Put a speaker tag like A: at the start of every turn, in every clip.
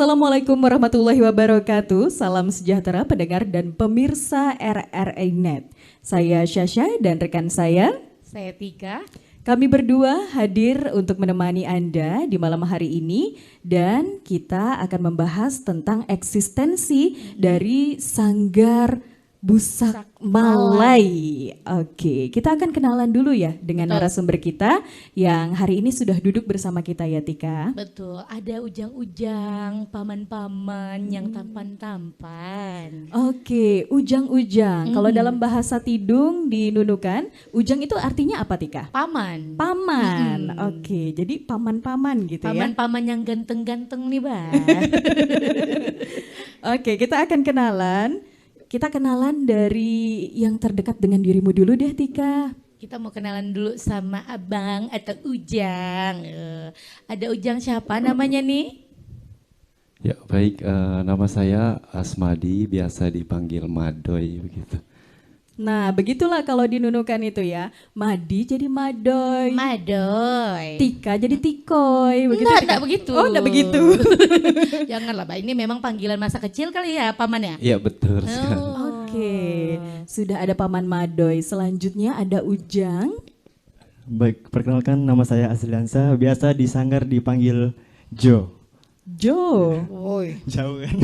A: Assalamualaikum warahmatullahi wabarakatuh. Salam sejahtera pendengar dan pemirsa RRI Net. Saya Syasha dan rekan saya
B: Tika.
A: Kami berdua hadir untuk menemani Anda di malam hari ini dan kita akan membahas tentang eksistensi dari Sanggar Busak Malai. Oke, kita akan kenalan dulu ya dengan narasumber kita yang hari ini sudah duduk bersama kita ya Tika.
B: Betul, ada ujang-ujang, paman-paman yang tampan-tampan.
A: Oke, ujang-ujang. Kalau dalam bahasa Tidung di Nunukan, ujang itu artinya apa Tika?
B: Paman.
A: Paman. Oke, jadi paman-paman gitu ya.
B: Paman-paman yang ganteng-ganteng nih, Bang.
A: Oke, kita akan kenalan. Kita kenalan dari yang terdekat dengan dirimu dulu deh Tika.
B: Kita mau kenalan dulu sama abang atau ujang. Ada ujang siapa namanya nih?
C: Ya baik, nama saya Asmadi, biasa dipanggil Madoy begitu.
A: Nah begitulah kalau di Nunukan itu ya, Madi jadi Madoy,
B: Madoy.
A: Tika jadi Tikoy. Begitu,
B: Enggak begitu.
A: Oh enggak begitu.
B: Janganlah, Mbak. Ini memang panggilan masa kecil kali ya, paman ya?
C: Iya betul sekali.
A: Oke, sudah ada Paman Madoy. Selanjutnya ada Ujang.
D: Baik, perkenalkan nama saya Asliansa, biasa di Sanggar dipanggil Jo.
A: Jo.
B: Woi.
D: Jauh kan?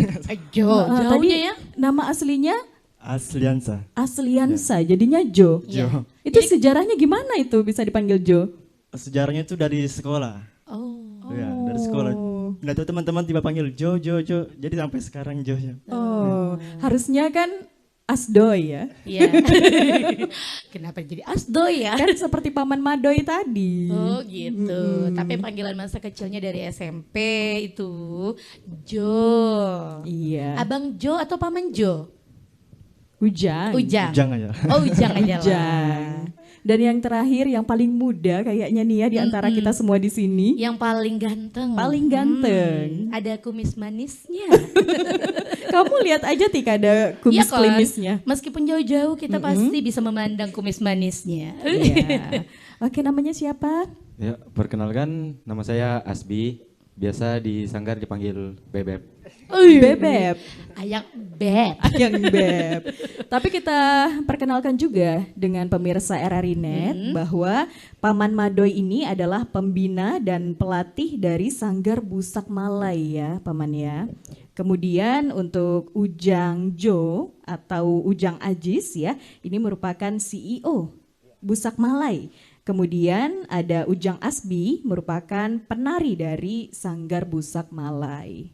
B: Jauhnya
A: Tadi
B: ya?
A: nama aslinya
D: Asliansa.
A: Asliansa, jadinya Jo.
D: Jo.
A: Itu sejarahnya gimana itu bisa dipanggil Jo?
D: Sejarahnya itu dari sekolah.
B: Oh.
D: Ya, dari sekolah. Nah tuh teman-teman tiba panggil Jo, Jo, Jo. Jadi sampai sekarang Jo.
A: Oh, harusnya kan Asdoy ya.
B: Iya. Kenapa jadi Asdoy ya?
A: Kan seperti Paman Madoy tadi.
B: Oh gitu. Tapi panggilan masa kecilnya dari SMP itu Jo.
A: Iya.
B: Abang Jo atau Paman Jo?
A: Ujang.
B: Ujang.
D: Ujang aja.
B: Oh Ujang aja lah.
A: Ujang. Dan yang terakhir yang paling muda kayaknya nih ya di antara kita semua di sini.
B: Yang paling ganteng.
A: Paling ganteng.
B: Ada kumis manisnya.
A: Kamu lihat aja Tika ada kumis
B: Iya kan?
A: klimisnya.
B: Meskipun jauh-jauh kita pasti bisa memandang kumis manisnya.
A: Iya. Oke, namanya siapa?
C: Ya perkenalkan, nama saya Asbi, biasa di Sanggar dipanggil Bebeb.
A: Bebeb.
B: Ayang Beb.
A: Yang Beb. Tapi kita perkenalkan juga dengan pemirsa RRI Net bahwa Paman Madoy ini adalah pembina dan pelatih dari Sanggar Busak Malai ya Paman ya. Kemudian untuk Ujang Jo atau Ujang Ajis ya, ini merupakan CEO Busak Malai. Kemudian ada Ujang Asbi merupakan penari dari Sanggar Busak Malai.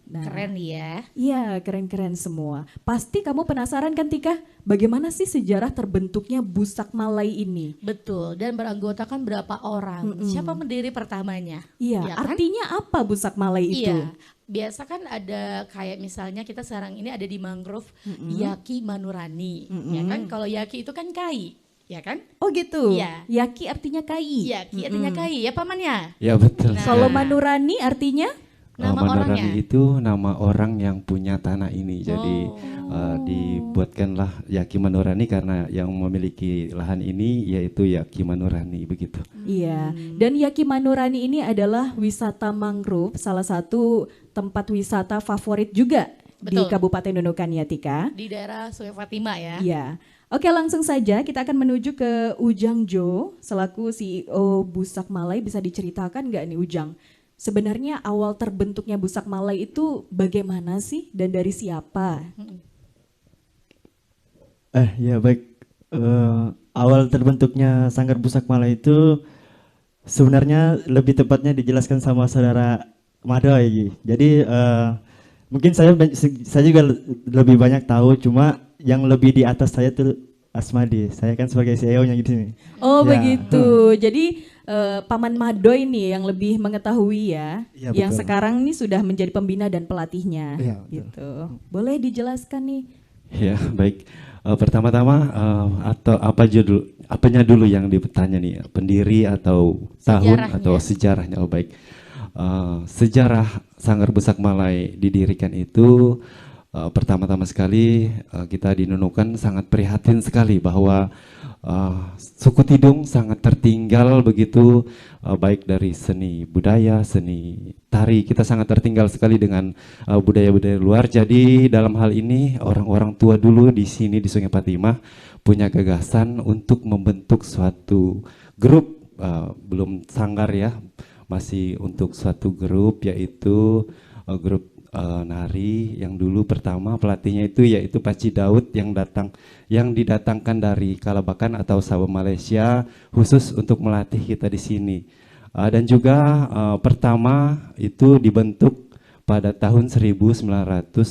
A: Nah,
B: Keren ya.
A: iya, keren-keren semua. Pasti kamu penasaran kan Tika, bagaimana sih sejarah terbentuknya Busak Malai ini?
B: Betul, dan beranggotakan berapa orang? Siapa pendiri pertamanya?
A: Iya,
B: Ya kan?
A: artinya apa Busak Malai itu?
B: Iya, biasa kan ada kayak misalnya kita sekarang ini ada di mangrove Yaki Manurani, ya kan? Kalau Yaki itu kan kai, ya kan?
A: Oh gitu,
B: Iya.
A: Yaki artinya kai.
B: Yaki artinya kai, ya paman ya?
C: Ya betul.
A: Kalau Manurani artinya?
B: Nama
C: Manurani
B: orangnya?
C: itu nama orang yang punya tanah ini. Jadi dibuatkanlah Yaki Manurani karena yang memiliki lahan ini yaitu Yaki Manurani begitu.
A: Iya, dan Yaki Manurani ini adalah wisata mangrove, salah satu tempat wisata favorit juga di
B: Betul.
A: Kabupaten Nunukan ya Tika.
B: Di daerah Sungai Fatima ya?
A: Iya. Oke, langsung saja kita akan menuju ke Ujang Jo selaku CEO Busak Malai. Bisa diceritakan nggak nih Ujang? Sebenarnya awal terbentuknya Busak Malai itu bagaimana sih dan dari siapa?
D: Ya baik. Awal terbentuknya Sanggar Busak Malai itu sebenarnya lebih tepatnya dijelaskan sama saudara Madoy. Jadi mungkin saya juga lebih banyak tahu, cuma yang lebih di atas saya tuh Asmadi. Saya kan sebagai CEO-nya gitu nih.
A: Oh
D: Ya.
A: begitu. Jadi Paman Madoy nih yang lebih mengetahui ya,
D: Iya,
A: yang
D: betul.
A: sekarang nih sudah menjadi pembina dan pelatihnya,
D: Iya, betul.
A: gitu. Boleh dijelaskan nih?
C: Ya baik. Pertama-tama atau apanya dulu yang ditanya nih, pendiri atau tahun
B: Sejarahnya.
C: atau sejarahnya? Oh baik. Sejarah Sanggar Busak Malai didirikan itu pertama-tama sekali kita di Nunukan sangat prihatin sekali bahwa suku Tidung sangat tertinggal begitu, baik dari seni budaya, seni tari, kita sangat tertinggal sekali dengan budaya-budaya luar. Jadi dalam hal ini orang-orang tua dulu di sini di Sungai Patimah punya gagasan untuk membentuk suatu grup, belum sanggar ya, masih untuk suatu grup, yaitu grup nari yang dulu pertama pelatihnya itu yaitu Paci Daud yang didatangkan dari Kalabakan atau Sabah Malaysia khusus untuk melatih kita di sini. Dan juga pertama itu dibentuk pada tahun 1999.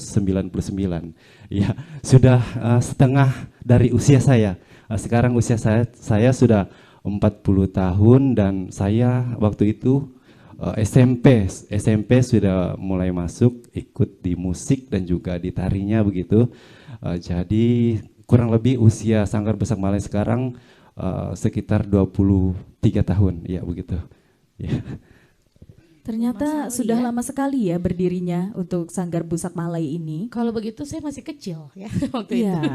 C: Ya, sudah setengah dari usia saya. Sekarang usia saya sudah 40 tahun dan saya waktu itu SMP sudah mulai masuk ikut di musik dan juga di tarinya begitu. Jadi kurang lebih usia Sanggar Busak Malay sekarang sekitar 23 tahun ya begitu. Ya.
A: Ternyata sudah lama sekali ya berdirinya untuk Sanggar Busak Malay ini.
B: Kalau begitu saya masih kecil ya waktu
A: Iya.
B: itu.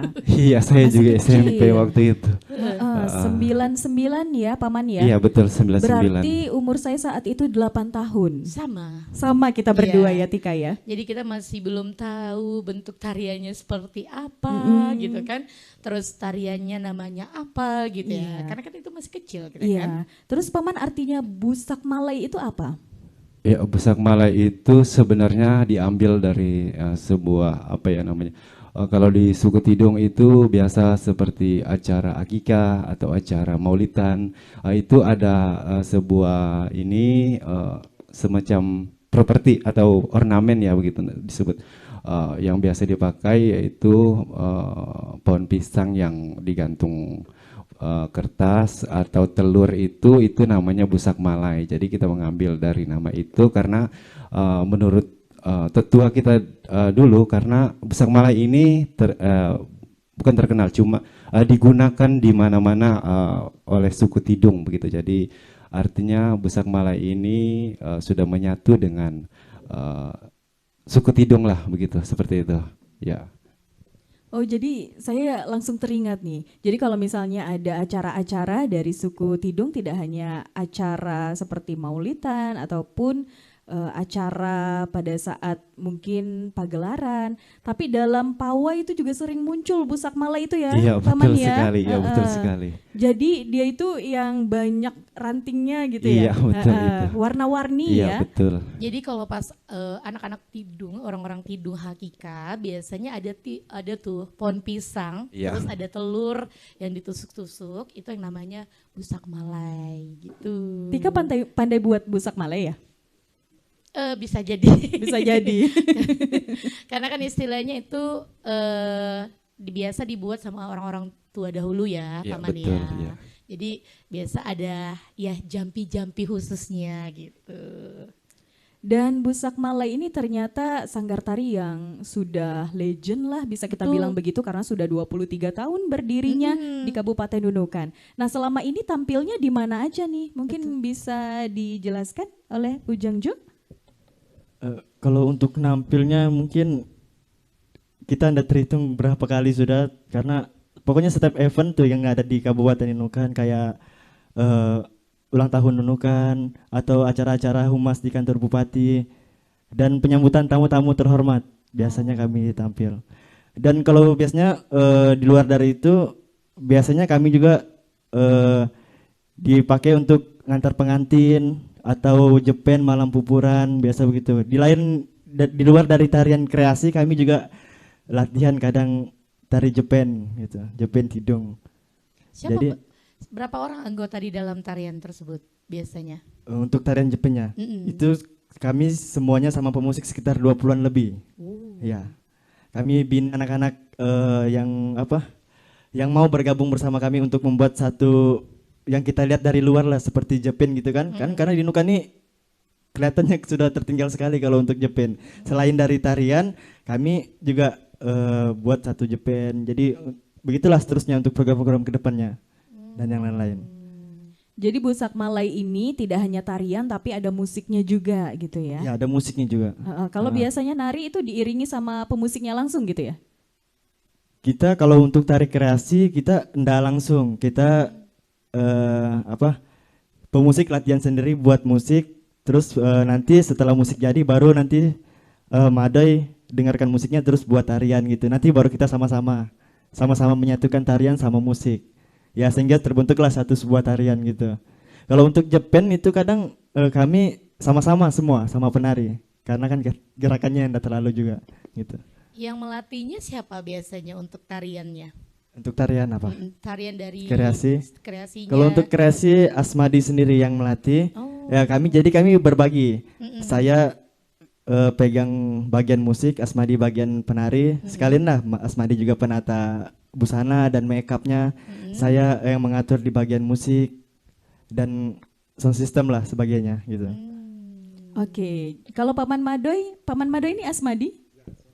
C: Iya, saya
A: Masih
C: juga
A: kecil.
C: SMP waktu itu.
A: 99 ya Paman ya.
C: Iya, betul 99.
A: Berarti umur saya saat itu 8 tahun.
B: Sama.
A: Sama kita berdua
B: Iya.
A: ya Tika ya.
B: Jadi kita masih belum tahu bentuk tariannya seperti apa gitu kan. Terus tariannya namanya apa gitu ya.
A: Iya.
B: Karena kan itu masih kecil gitu
A: Iya.
B: kan.
A: Terus Paman artinya Busak Malay itu apa?
C: Ya, Busak Malay itu sebenarnya diambil dari sebuah apa ya namanya. Kalau di suku Tidung itu biasa seperti acara akikah atau acara maulidan. Itu ada sebuah ini semacam properti atau ornamen ya begitu disebut. Yang biasa dipakai yaitu pohon pisang yang digantung kertas atau telur itu namanya Busak Malay. Jadi kita mengambil dari nama itu karena menurut tetua kita dulu, karena Busak Malay ini bukan terkenal, cuma digunakan di mana-mana oleh suku Tidung begitu. Jadi artinya Busak Malay ini sudah menyatu dengan suku Tidung lah begitu, seperti itu. Ya.
A: Oh jadi saya langsung teringat nih. Jadi kalau misalnya ada acara-acara dari suku Tidung tidak hanya acara seperti maulidan ataupun acara pada saat mungkin pagelaran, tapi dalam pawai itu juga sering muncul Busak Malay itu ya,
C: Iya,
A: Paman
C: betul
A: ya.
C: sekali. Ya, betul sekali.
A: Jadi dia itu yang banyak rantingnya gitu
C: Iya,
A: ya.
C: betul itu.
A: Warna-warni
C: Iya,
A: ya.
C: betul.
B: Jadi kalau pas anak-anak Tidung, orang-orang Tidung hakika biasanya ada tuh pohon pisang,
C: Iya.
B: terus ada telur yang ditusuk-tusuk, itu yang namanya Busak Malay gitu.
A: Tika pandai buat Busak Malay ya?
B: Bisa jadi.
A: Bisa jadi.
B: Karena kan istilahnya itu biasa dibuat sama orang-orang tua dahulu ya,
C: Ya,
B: Paman
C: betul,
B: ya.
C: ya.
B: Jadi biasa ada ya jampi-jampi khususnya gitu.
A: Dan Busak Malay ini ternyata sanggar tari yang sudah legend lah bisa kita
B: Betul.
A: bilang begitu karena sudah 23 tahun berdirinya di Kabupaten Nunukan. Nah selama ini tampilnya di mana aja nih? Mungkin bisa dijelaskan oleh Ujang Jo?
D: Kalau untuk nampilnya mungkin kita tidak terhitung berapa kali sudah, karena pokoknya setiap event tuh yang ada di Kabupaten Nunukan kayak ulang tahun Nunukan atau acara-acara humas di kantor bupati dan penyambutan tamu-tamu terhormat biasanya kami tampil. Dan kalau biasanya di luar dari itu biasanya kami juga dipakai untuk ngantar pengantin atau jepen malam pupuran biasa begitu. Di luar dari tarian kreasi kami juga latihan kadang tari jepen gitu, jepen Tidung. Jadi
B: Berapa orang anggota di dalam tarian tersebut biasanya?
D: untuk tarian jepennya itu kami semuanya sama pemusik sekitar 20-an lebih. Ya. Kami bina anak-anak yang mau bergabung bersama kami untuk membuat satu yang kita lihat dari luar lah seperti jepen gitu kan. Kan karena di Nunukan ini kelihatannya sudah tertinggal sekali kalau untuk jepen. Selain dari tarian, kami juga buat satu jepen. Jadi begitulah seterusnya untuk program-program kedepannya dan yang lain-lain.
A: Jadi Busak Malai ini tidak hanya tarian tapi ada musiknya juga gitu ya.
D: Ya, ada musiknya juga.
A: Kalau biasanya nari itu diiringi sama pemusiknya langsung gitu ya?
D: Kita kalau untuk tari kreasi kita enggak langsung. Kita pemusik latihan sendiri buat musik, terus nanti setelah musik jadi baru nanti Madoi dengarkan musiknya terus buat tarian gitu. Nanti baru kita sama-sama menyatukan tarian sama musik. Ya sehingga terbentuklah satu sebuah tarian gitu. Kalau untuk Jepen itu kadang kami sama-sama semua sama penari karena kan gerakannya tidak terlalu juga gitu.
B: Yang melatihnya siapa biasanya untuk tariannya?
D: Untuk tarian apa?
B: Tarian dari
D: kreasinya. Kalau
B: kreasinya.
D: untuk kreasi Asmadi sendiri yang melatih. Ya kami berbagi. Saya pegang bagian musik, Asmadi bagian penari. Sekalian lah Asmadi juga penata busana dan make upnya. Saya yang mengatur di bagian musik dan sound system lah sebagainya gitu.
A: Oke, kalau Paman Madoi ini Asmadi?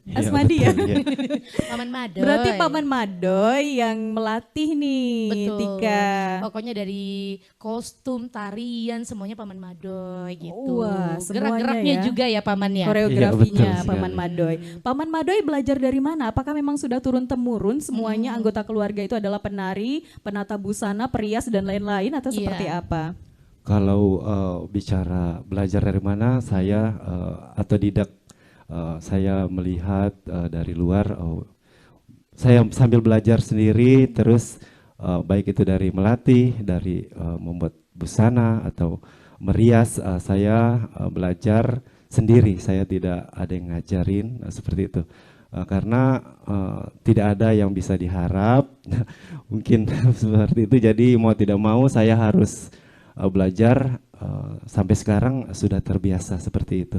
C: Iya,
A: Asmadi ya?
C: betul, iya.
B: Paman Madoi.
A: Berarti Paman Madoi yang melatih nih
B: Betul.
A: Tika.
B: Pokoknya dari kostum, tarian, semuanya Paman Madoi gitu.
A: Wah, semuanya
B: Gerak-geraknya
A: ya.
B: juga ya Paman ya.
A: Koreografinya
C: Iya, betul
A: Paman
C: sekali.
A: Madoi. Paman Madoi belajar dari mana? Apakah memang sudah turun-temurun semuanya anggota keluarga itu adalah penari, penata busana, perias dan lain-lain atau
B: Iya.
A: seperti apa?
C: Kalau bicara belajar dari mana, saya otodidak. Saya melihat dari luar, saya sambil belajar sendiri, terus baik itu dari melatih, dari membuat busana atau merias, saya belajar sendiri. Saya tidak ada yang ngajarin seperti itu, karena tidak ada yang bisa diharap, mungkin seperti itu. Jadi mau tidak mau saya harus belajar. Sampai sekarang sudah terbiasa seperti itu.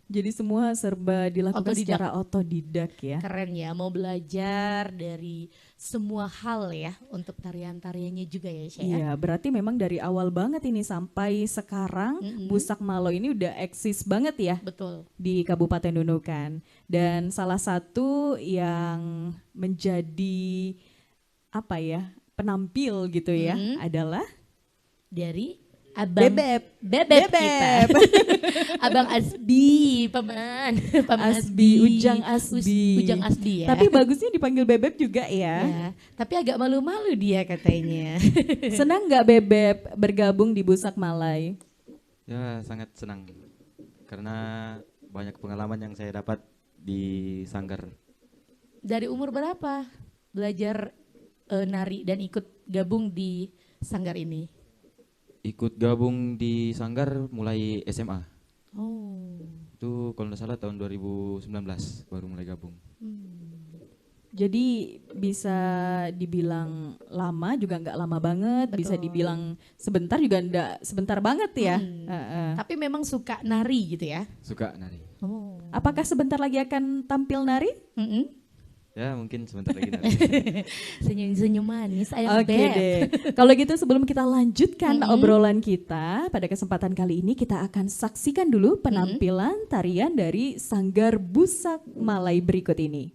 A: Jadi semua serba dilakukan
B: Otodidak.
A: secara otodidak ya.
B: Keren ya, mau belajar dari semua hal ya untuk tarian-tariannya juga ya Syah.
A: Iya, berarti memang dari awal banget ini sampai sekarang Busak Malo ini udah eksis banget ya
B: Betul.
A: di Kabupaten Nunukan. Dan salah satu yang menjadi apa ya, penampil gitu ya adalah
B: Dari Abang
A: Bebep.
B: Bebep
A: Bebep.
B: kita. Abang Asbi, Paman. Paman
A: Asbi, Ujang Asbi.
B: Ujang Asbi ya.
A: Tapi bagusnya dipanggil Bebep juga ya.
B: Ya, tapi agak malu-malu dia katanya.
A: Senang nggak Bebep bergabung di Busak Malai?
E: Ya sangat senang karena banyak pengalaman yang saya dapat di Sanggar.
B: Dari umur berapa belajar nari dan ikut gabung di Sanggar ini?
E: Ikut gabung di Sanggar mulai SMA.
B: Oh.
E: Itu kalau tidak salah tahun 2019 baru mulai gabung.
A: Jadi bisa dibilang lama juga nggak lama banget, bisa dibilang sebentar juga nggak sebentar banget ya.
B: Tapi memang suka nari gitu ya?
E: Suka nari.
B: Oh.
A: Apakah sebentar lagi akan tampil nari?
E: Ya mungkin sebentar lagi nari.
B: Senyum-senyum manis ayam
A: Oke
B: beb.
A: deh. Kalau gitu sebelum kita lanjutkan obrolan kita, pada kesempatan kali ini kita akan saksikan dulu penampilan tarian dari Sanggar Busak Malai berikut ini.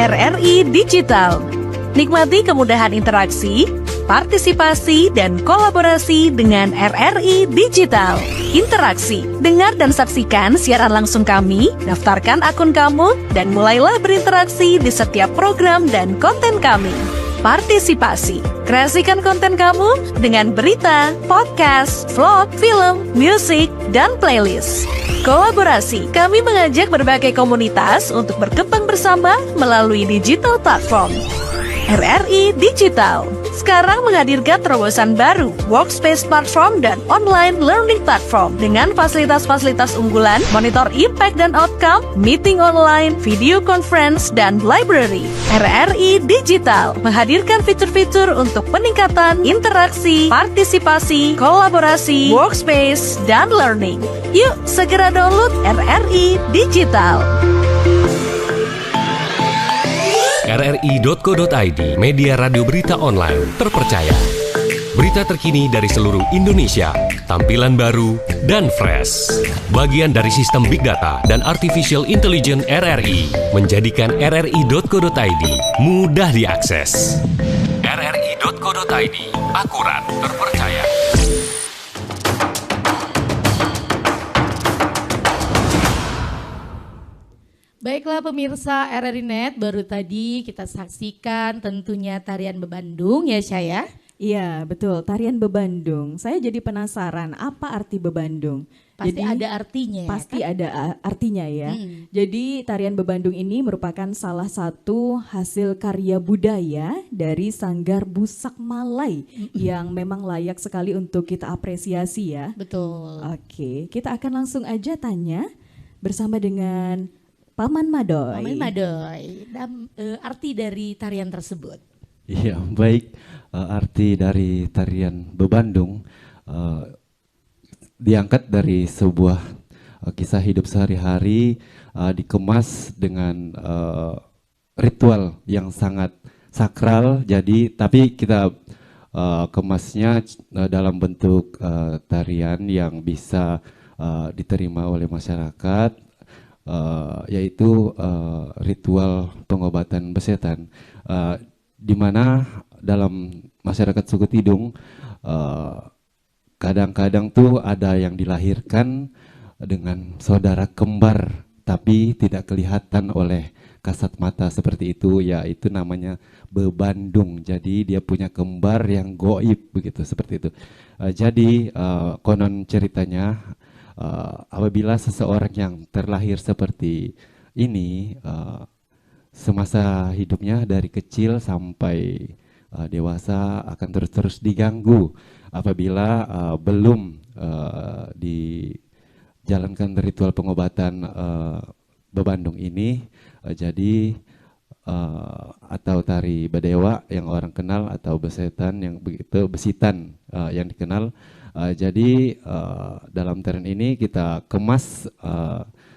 F: RRI Digital. Nikmati kemudahan interaksi, partisipasi, dan kolaborasi dengan RRI Digital. Interaksi, dengar dan saksikan siaran langsung kami, daftarkan akun kamu, dan mulailah berinteraksi di setiap program dan konten kami. Partisipasi, kreasikan konten kamu dengan berita, podcast, vlog, film, musik, dan playlist. Kolaborasi, kami mengajak berbagai komunitas untuk berkembang bersama melalui digital platform. RRI Digital sekarang menghadirkan terobosan baru, workspace platform dan online learning platform dengan fasilitas-fasilitas unggulan, monitor impact dan outcome, meeting online, video conference, dan library. RRI Digital menghadirkan fitur-fitur untuk peningkatan interaksi, partisipasi, kolaborasi, workspace, dan learning. Yuk segera download RRI Digital.
G: RRI.co.id, media radio berita online terpercaya. Berita terkini dari seluruh Indonesia, tampilan baru dan fresh. Bagian dari sistem Big Data dan Artificial Intelligence RRI, menjadikan RRI.co.id mudah diakses. RRI.co.id, akurat, terpercaya.
B: Baiklah pemirsa RRI Net, baru tadi kita saksikan tentunya tarian Bebandung ya Syah.
A: Iya betul, tarian Bebandung. Saya jadi penasaran apa arti Bebandung.
B: Pasti
A: Jadi,
B: ada artinya.
A: Pasti
B: kan?
A: ada artinya ya. Jadi tarian Bebandung ini merupakan salah satu hasil karya budaya dari Sanggar Busak Malay yang memang layak sekali untuk kita apresiasi ya.
B: Betul.
A: Oke, kita akan langsung aja tanya bersama dengan Paman Madoy.
B: Paman Madoy, arti dari tarian tersebut.
C: Iya, baik. Arti dari tarian Bebandung diangkat dari sebuah kisah hidup sehari-hari, dikemas dengan ritual yang sangat sakral. Jadi, tapi kita kemasnya dalam bentuk tarian yang bisa diterima oleh masyarakat. Yaitu ritual pengobatan besetan, di mana dalam masyarakat suku Tidung kadang-kadang tuh ada yang dilahirkan dengan saudara kembar tapi tidak kelihatan oleh kasat mata seperti itu, yaitu namanya Bebandung. Jadi dia punya kembar yang goib begitu, seperti itu. Jadi konon ceritanya apabila seseorang yang terlahir seperti ini semasa hidupnya dari kecil sampai dewasa akan terus-terus diganggu apabila belum dijalankan ritual pengobatan Bebandung ini. Jadi atau tari Badewa yang orang kenal, atau besetan yang begitu, besitan yang dikenal. Jadi dalam tarian ini kita kemas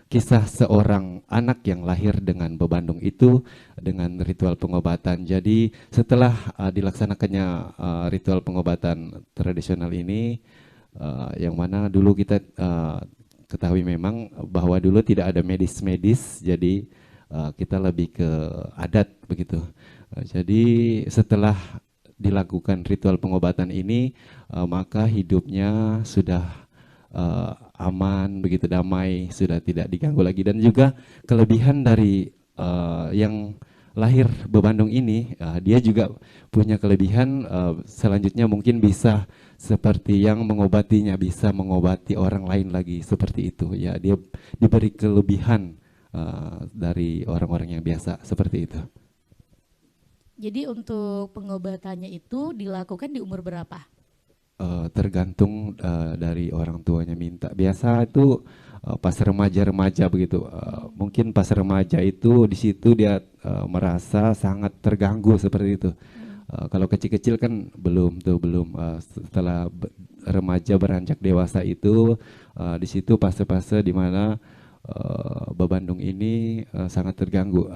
C: kisah seorang anak yang lahir dengan Bebandung itu dengan ritual pengobatan. Jadi setelah dilaksanakannya ritual pengobatan tradisional ini, yang mana dulu kita ketahui memang bahwa dulu tidak ada medis-medis, jadi kita lebih ke adat begitu. Jadi setelah dilakukan ritual pengobatan ini, maka hidupnya sudah aman, begitu damai, sudah tidak diganggu lagi. Dan juga kelebihan dari yang lahir Bebandung ini, dia juga punya kelebihan selanjutnya mungkin bisa seperti yang mengobatinya, bisa mengobati orang lain lagi, seperti itu ya. Dia diberi kelebihan dari orang-orang yang biasa, seperti itu.
B: Jadi untuk pengobatannya itu dilakukan di umur berapa?
C: Tergantung dari orang tuanya minta. Biasa itu pas remaja-remaja begitu. Mungkin pas remaja itu di situ dia merasa sangat terganggu seperti itu. Kalau kecil-kecil kan belum. Setelah remaja beranjak dewasa itu di situ fase-fase di mana Bebandung ini sangat terganggu.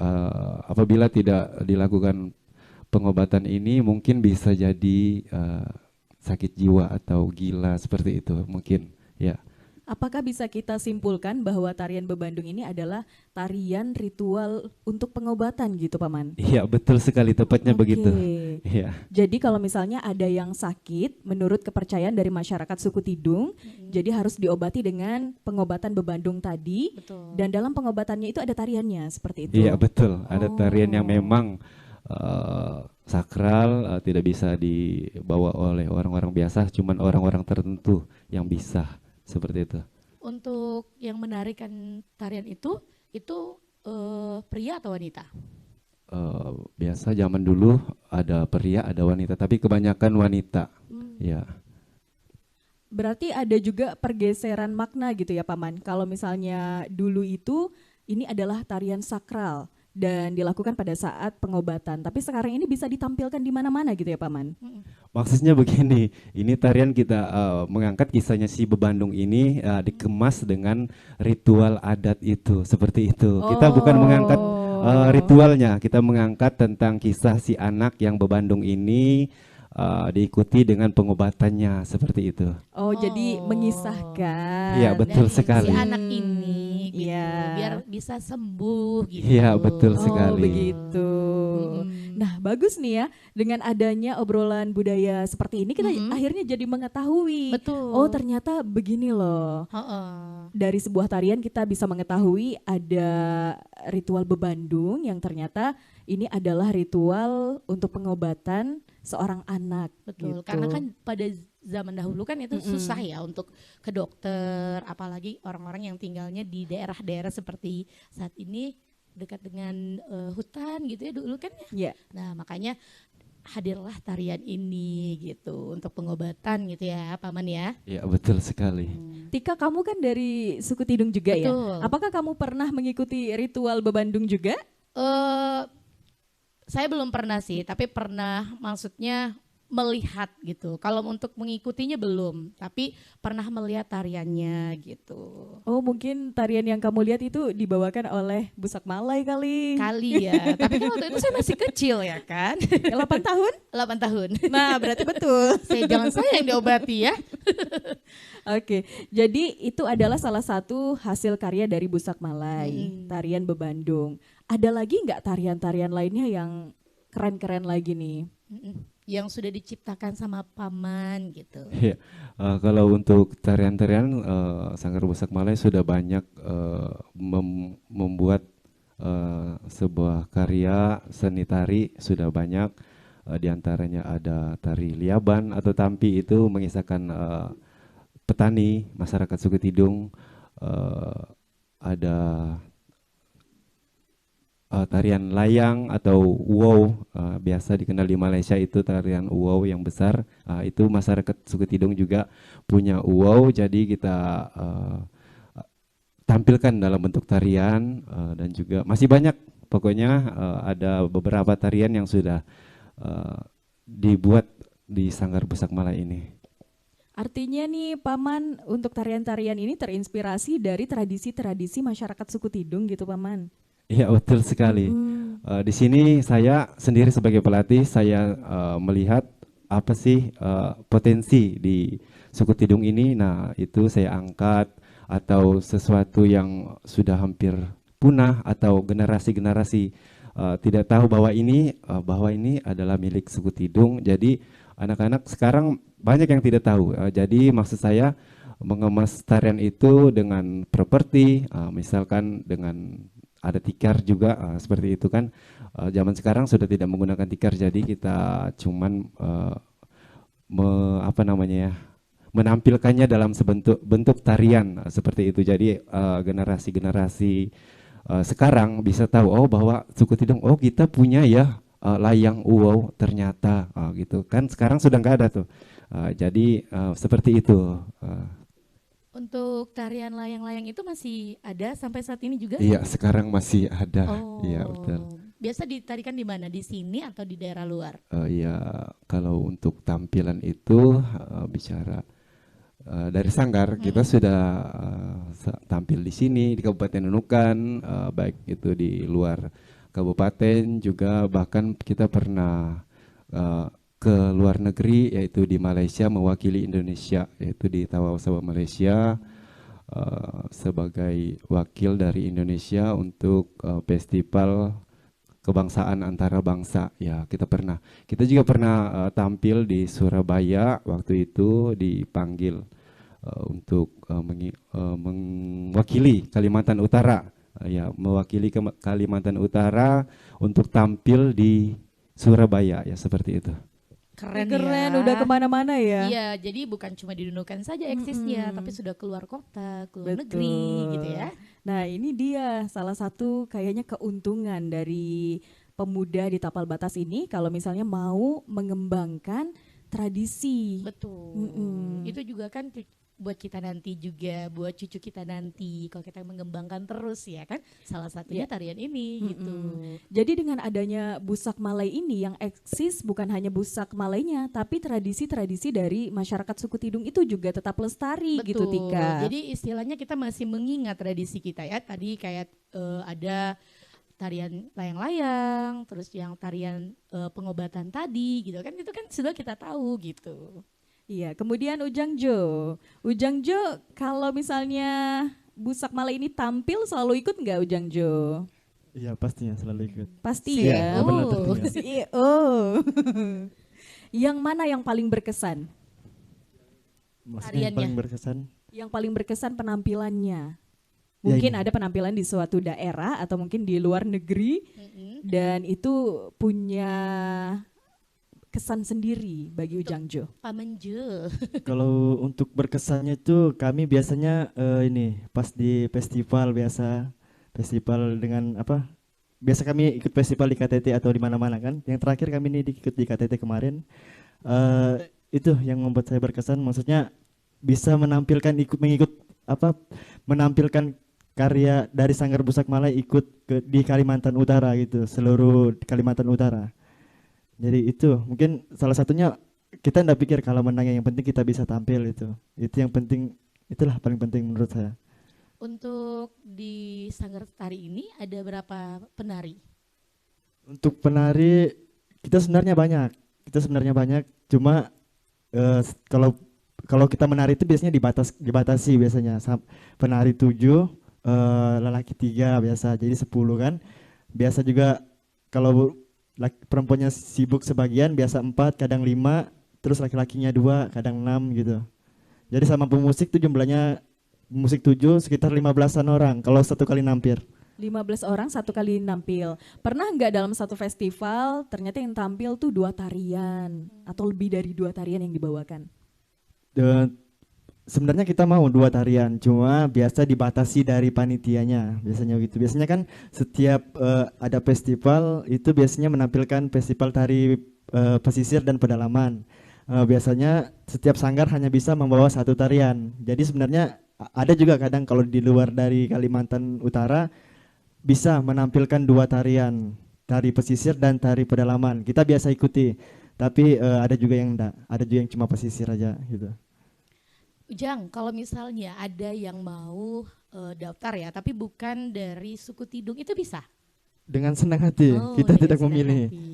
C: Apabila tidak dilakukan pengobatan ini mungkin bisa jadi sakit jiwa atau gila, seperti itu mungkin ya.
A: apakah bisa kita simpulkan bahwa tarian bebandung ini adalah tarian ritual untuk pengobatan gitu Paman?
C: Iya, betul sekali, tepatnya
A: Oke.
C: begitu. Iya.
A: Jadi kalau misalnya ada yang sakit, menurut kepercayaan dari masyarakat suku Tidung, jadi harus diobati dengan pengobatan bebandung tadi.
B: Betul.
A: Dan dalam pengobatannya itu ada tariannya, seperti itu.
C: Iya, betul. Ada tarian yang
A: Oh.
C: memang sakral, tidak bisa dibawa oleh orang-orang biasa, cuman orang-orang tertentu yang bisa, seperti itu.
B: Untuk yang menarikan tarian itu pria atau wanita?
C: Biasa zaman dulu ada pria, ada wanita, tapi kebanyakan wanita. Ya.
A: Berarti ada juga pergeseran makna gitu ya Paman. Kalau misalnya dulu itu ini adalah tarian sakral dan dilakukan pada saat pengobatan. Tapi sekarang ini bisa ditampilkan di mana-mana gitu ya Paman.
C: Maksudnya begini, ini tarian kita mengangkat kisahnya si Bebandung ini dikemas dengan ritual adat itu, seperti itu. Kita bukan mengangkat ritualnya, kita mengangkat tentang kisah si anak yang Bebandung ini diikuti dengan pengobatannya, seperti itu.
A: Oh, jadi mengisahkan.
C: Iya, betul
B: Dari
C: sekali.
B: si anak ini gitu,
A: Iya.
B: biar bisa sembuh gitu.
C: Iya, betul
A: Oh,
C: sekali.
A: begitu. Nah, bagus nih ya. Dengan adanya obrolan budaya seperti ini kita akhirnya jadi mengetahui.
B: Betul.
A: Oh, ternyata begini loh.
B: Heeh.
A: Dari sebuah tarian kita bisa mengetahui ada ritual bebandung yang ternyata ini adalah ritual untuk pengobatan seorang anak.
B: Betul,
A: gitu.
B: karena kan pada zaman dahulu kan itu susah ya untuk ke dokter, apalagi orang-orang yang tinggalnya di daerah-daerah seperti saat ini dekat dengan hutan gitu ya dulu kan ya.
A: Ya.
B: Nah makanya hadirlah tarian ini gitu untuk pengobatan gitu ya Paman ya.
C: Iya, betul sekali.
A: Tika, kamu kan dari suku Tidung juga ya?
B: Betul.
A: Apakah kamu pernah mengikuti ritual bebandung juga?
B: Saya belum pernah sih, tapi pernah maksudnya melihat gitu. Kalau untuk mengikutinya belum, tapi pernah melihat tariannya gitu.
A: Oh, mungkin tarian yang kamu lihat itu dibawakan oleh Busak Malay kali.
B: Kali ya, tapi kan waktu itu saya masih kecil ya kan.
A: 8 tahun?
B: 8 tahun.
A: Nah, berarti betul.
B: Jangan saya yang diobati ya.
A: Oke, jadi itu adalah salah satu hasil karya dari Busak Malay, tarian bebandung. Ada lagi nggak tarian-tarian lainnya yang keren-keren lagi nih?
B: Yang sudah diciptakan sama Paman gitu.
C: Iya, kalau untuk tarian-tarian Sanggar Busak Malay sudah banyak membuat sebuah karya seni tari, sudah banyak. Di antaranya ada tari liaban atau tampi, itu mengisahkan petani masyarakat suku Tidung. Ada tarian layang atau wow, biasa dikenal di Malaysia itu tarian wow yang besar. Itu masyarakat suku Tidung juga punya wow, jadi kita tampilkan dalam bentuk tarian. Dan juga masih banyak, pokoknya ada beberapa tarian yang sudah dibuat di Sanggar Busak Malay ini.
A: Artinya nih Paman, untuk tarian-tarian ini terinspirasi dari tradisi-tradisi masyarakat suku Tidung gitu Paman?
C: Iya, betul sekali. Di sini saya sendiri sebagai pelatih, saya melihat apa sih potensi di suku Tidung ini. Nah, itu saya angkat, atau sesuatu yang sudah hampir punah atau generasi-generasi tidak tahu bahwa ini adalah milik suku Tidung. Jadi anak-anak sekarang banyak yang tidak tahu. Jadi maksud saya mengemas tarian itu dengan properti, misalkan dengan ada tikar juga, seperti itu kan. Zaman sekarang sudah tidak menggunakan tikar, jadi kita cuman menampilkannya dalam bentuk tarian, seperti itu. Jadi generasi-generasi sekarang bisa tahu, oh bahwa suku Tidung, oh kita punya ya layang uwau ternyata, gitu kan. Sekarang sudah nggak ada tuh. Jadi seperti itu.
B: Untuk tarian layang-layang itu masih ada sampai saat ini juga?
C: Iya, sekarang masih ada.
B: Oh,
C: Iya, betul.
B: Biasa ditarikan di mana? Di sini atau di daerah luar?
C: Ya, kalau untuk tampilan itu bicara dari Sanggar, kita sudah tampil di sini di Kabupaten Nunukan, baik itu di luar kabupaten juga, bahkan kita pernah ke luar negeri, yaitu di Malaysia, mewakili Indonesia, yaitu di Tawau Sabah Malaysia. sebagai wakil dari Indonesia untuk festival kebangsaan antara bangsa. Ya, kita juga pernah tampil di Surabaya, waktu itu dipanggil untuk mewakili Kalimantan Utara. Ya, mewakili Kalimantan Utara untuk tampil di Surabaya, ya seperti itu.
B: Keren
A: Keren,
B: ya.
A: udah kemana-mana ya.
B: Iya, jadi bukan cuma di Nunukan saja eksisnya, tapi sudah keluar kota, keluar
A: Betul.
B: negeri gitu ya.
A: Nah ini dia salah satu kayaknya keuntungan dari pemuda di Tapal Batas ini kalau misalnya mau mengembangkan tradisi.
B: Betul.
A: Mm-mm.
B: Itu juga kan buat kita nanti juga, buat cucu kita nanti, kalau kita mengembangkan terus ya kan, salah satunya tarian ini gitu.
A: Jadi dengan adanya Busak Malay ini yang eksis bukan hanya Busak Malaynya, tapi tradisi-tradisi dari masyarakat suku Tidung itu juga tetap lestari gitu Tika.
B: Jadi istilahnya kita masih mengingat tradisi kita ya. Tadi kayak ada tarian layang-layang, terus yang tarian pengobatan tadi gitu kan, itu kan sudah kita tahu gitu.
A: Iya, kemudian Ujang Jo. Ujang Jo kalau misalnya Busak Malay ini tampil selalu ikut nggak Ujang Jo?
D: Iya pastinya selalu ikut.
A: Pasti ya.
D: Iya, benar
B: Oh.
D: tentunya.
A: CEO. Yang mana yang paling berkesan?
D: Maksudnya
B: Tariannya.
D: yang paling berkesan.
A: Yang paling berkesan penampilannya.
D: Ya,
A: Mungkin
D: ini.
A: ada penampilan di suatu daerah atau mungkin di luar negeri dan itu punya kesan sendiri bagi Ujang Jo.
B: Pamenje.
D: Kalau untuk berkesannya itu kami biasanya ini pas di festival biasa, festival dengan apa? Biasa kami ikut festival di KTT atau di mana-mana kan. Yang terakhir kami ini ikut di KTT kemarin. Itu yang membuat saya berkesan. Maksudnya bisa mengikut apa? Menampilkan karya dari Sanggar Busak Malay ikut di Kalimantan Utara gitu, seluruh Kalimantan Utara. Jadi itu mungkin salah satunya kita nggak pikir kalau menang, yang penting kita bisa tampil itu yang penting, itulah paling penting menurut saya.
B: Untuk di Sanggar Tari ini ada berapa penari?
D: Untuk penari kita sebenarnya banyak, cuma kalau kita menari itu biasanya dibatasi biasanya penari 7, lelaki 3 biasa, jadi 10 kan. Biasa juga kalau perempuannya sibuk sebagian biasa 4, kadang 5, terus laki-lakinya 2, kadang 6 gitu. Jadi sama pemusik tuh jumlahnya musik 7 sekitar 15-an orang kalau satu kali nampil.
A: 15 orang satu kali nampil. Pernah nggak dalam satu festival ternyata yang tampil tuh 2 tarian atau lebih dari 2 tarian yang dibawakan?
D: Sebenarnya kita mau 2 tarian, cuma biasa dibatasi dari panitianya, biasanya gitu. Biasanya kan setiap ada festival itu biasanya menampilkan festival tari pesisir dan pedalaman. Biasanya setiap sanggar hanya bisa membawa 1 tarian. Jadi sebenarnya ada juga kadang kalau di luar dari Kalimantan Utara bisa menampilkan 2 tarian, tari pesisir dan tari pedalaman. Kita biasa ikuti, tapi ada juga yang enggak, ada juga yang cuma pesisir aja gitu.
B: Ujang, kalau misalnya ada yang mau daftar ya, tapi bukan dari suku Tidung, itu bisa?
D: Dengan senang hati, kita
B: dengan
D: tidak
B: senang
D: memilih.
B: hati.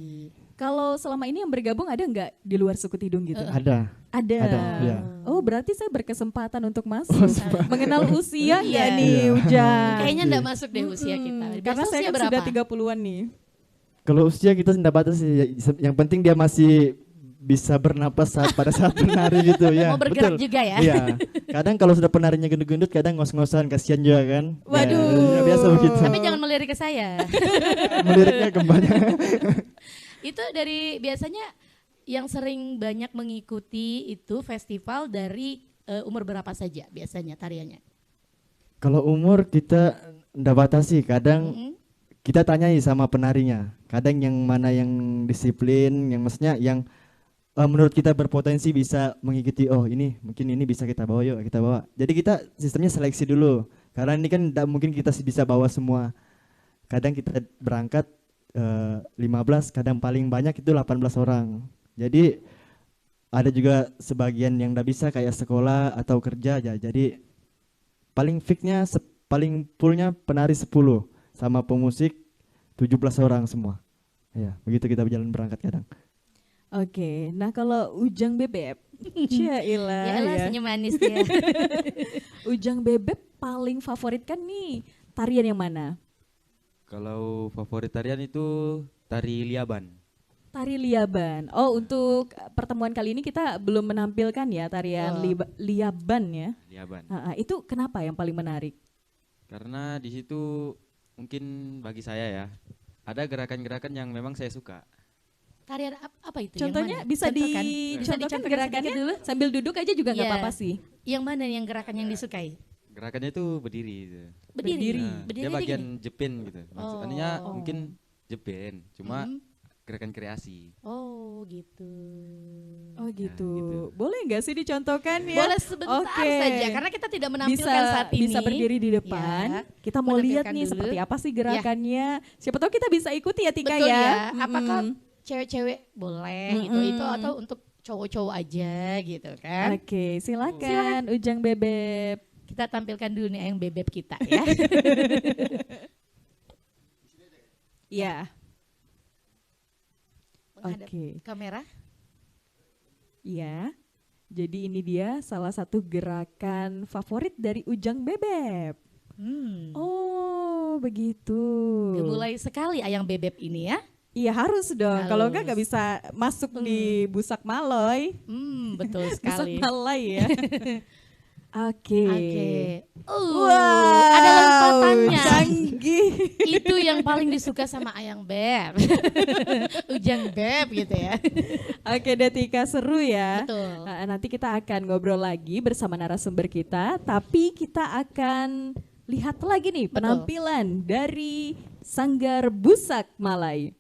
A: Kalau selama ini yang bergabung ada nggak di luar suku Tidung gitu?
D: Ada.
A: Ada.
D: iya.
A: Oh berarti saya berkesempatan untuk masuk. Mengenal usia nggak
B: Iya.
A: nih Ujang?
B: Kayaknya enggak masuk deh usia kita.
A: Karena
B: Biasa
A: saya
B: usia
A: kan
B: berapa?
A: sudah 30-an nih.
D: Kalau usia kita tidak batas sih, yang penting dia masih bisa bernapas pada saat menari gitu ya.
B: Mau bergerak
D: betul.
B: juga ya?
D: Iya. Kadang kalau sudah penarinya gendut-gendut, kadang ngos-ngosan, kasihan juga kan.
A: Waduh.
D: Ya, biasa begitu.
B: Tapi jangan melirik ke saya.
D: Meliriknya kembali.
B: Itu dari biasanya yang sering banyak mengikuti itu festival dari umur berapa saja biasanya tariannya?
D: Kalau umur kita ndak batasi, kadang kita tanyai sama penarinya. Kadang yang mana yang disiplin, yang maksudnya yang menurut kita berpotensi bisa mengikuti, oh ini mungkin ini bisa kita bawa, yuk kita bawa. Jadi kita sistemnya seleksi dulu, karena ini kan tidak mungkin kita bisa bawa semua. Kadang kita berangkat 15, kadang paling banyak itu 18 orang. Jadi ada juga sebagian yang tidak bisa kayak sekolah atau kerja aja. Jadi paling fixnya, paling fullnya penari 10 sama pemusik 17 orang semua. Ya, begitu kita berjalan berangkat kadang.
A: Oke, nah kalau Ujang Bebek,
B: Ya
A: Cailah
B: elah
A: ya.
B: senyum manis dia.
A: Ujang Bebek paling favorit kan nih tarian yang mana?
E: Kalau favorit tarian itu tari liaban.
A: Tari Liaban. Oh, untuk pertemuan kali ini kita belum menampilkan ya tarian Liaban ya.
E: Liaban.
A: Itu kenapa yang paling menarik?
E: Karena di situ mungkin bagi saya ya, ada gerakan-gerakan yang memang saya suka.
B: Tarian apa itu?
A: Contohnya
B: yang mana?
A: bisa
B: Contohkan.
A: dicontohkan
B: dicontohkan
A: gerakannya
B: sedikit dulu?
A: sambil duduk aja juga nggak
B: Iya.
A: apa-apa sih.
B: Yang mana yang gerakan yang disukai?
E: Gerakannya itu berdiri. Gitu.
B: Berdiri.
E: Nah,
B: Berdiri
E: dia
B: aja
E: bagian
B: gini?
E: jepin gitu. Maksudnya
B: Oh.
E: mungkin jepin, cuma
B: Mm.
E: gerakan kreasi.
B: Oh gitu.
A: Oh gitu.
E: gitu.
A: Boleh nggak sih dicontohkan ya?
B: Boleh sebentar
A: Oke.
B: saja karena kita tidak menampilkan
A: bisa
B: saat ini.
A: bisa berdiri di depan.
B: Ya,
A: Kita mau lihat
B: menampilkan
A: nih
B: dulu.
A: seperti apa sih gerakannya. Siapa tahu kita bisa ikuti ya Tika
B: Betul
A: ya.
B: ya.
A: Mm-mm.
B: Apakah cewek-cewek boleh gitu itu atau untuk cowok-cowok aja gitu kan?
A: Oke, silakan Ujang Bebek.
B: Kita tampilkan dulu nih yang bebek kita ya.
A: Ya.
B: Menghadap
A: Oke.
B: kamera.
A: Iya. Jadi ini dia salah satu gerakan favorit dari Ujang Bebek. Oh, begitu.
B: Mulai sekali ayang bebek ini ya.
A: Iya harus dong. Kalau enggak
B: Harus.
A: nggak bisa masuk di Busak Malay.
B: Betul
A: Busak
B: sekali.
A: Malay ya. Oke.
B: Oke.
A: Wow,
B: Ada lompatannya.
A: canggih.
B: Itu yang paling disuka sama ayang beb. Ujang beb gitu ya.
A: Oke deh Tika, seru ya.
B: Betul.
A: Nanti kita akan ngobrol lagi bersama narasumber kita, tapi kita akan lihat lagi nih
B: Betul.
A: penampilan dari Sanggar Busak Malay.